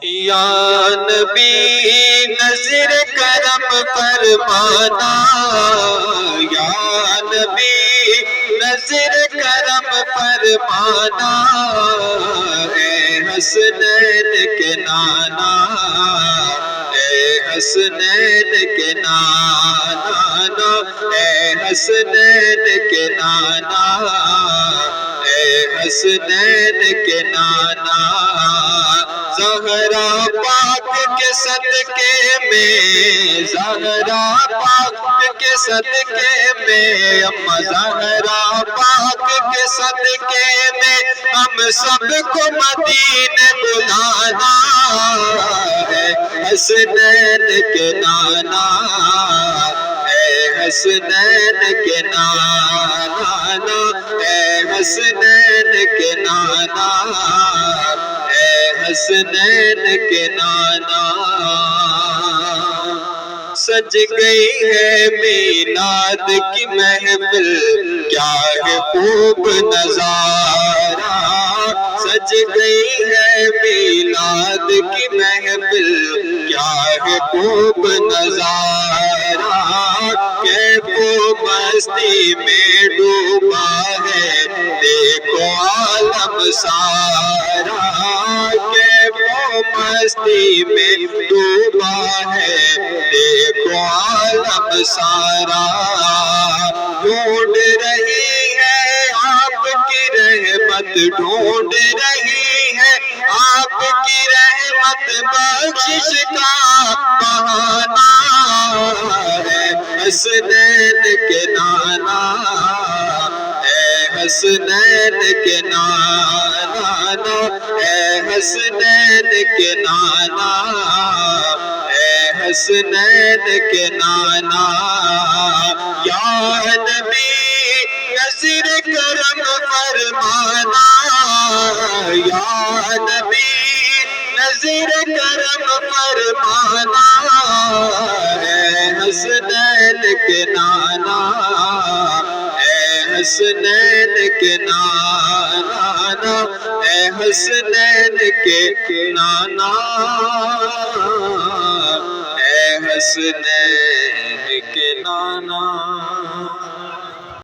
یا نبی نظر کرم فرمانا، یا نبی نظر کرم فرمانا، اے حسنین کے نانا، اے حسنین کے نانا، اے حسنین کے نانا، اے حسنین کے نانا۔ زہرا پاک کے صدقے میں، زہرا پاک کے صدقے میں، اما زہرا پاک کے صدقے میں ہم سب کو مدینے بلانا ہے، حسنین کے نانا، اے حسنین کے نانا، اے حسنین کے نانا، اے حسنین کے نانا۔ سج گئی ہے میلاد کی محفل، کیا ہے خوب نظارہ، سج گئی ہے میلاد کی محفل، کیا ہے خوب نظارہ، کیف و مستی میں ڈوبا ہے دیکھو عالم سارا، کیف و مستی میں ڈوبا ہے دیکھو عالم سارا، ڈھونڈ رہی ہے آپ کی رحمت، ڈھونڈ رہی ہے آپ کی رحمت، بخشش کا بہانہ ہے، حسنین کے نانا، اے حسنین کے نانا، اے حسنین کے نانا، اے حسنین کے نانا۔ یا نبی نظر کرم فرمانا، یا نبی نظر کرم فرمانا، اے حسنین کے نانا، اے حسنین کے نانا، اے حسنین کے نانا، اے حسنین کے نانا۔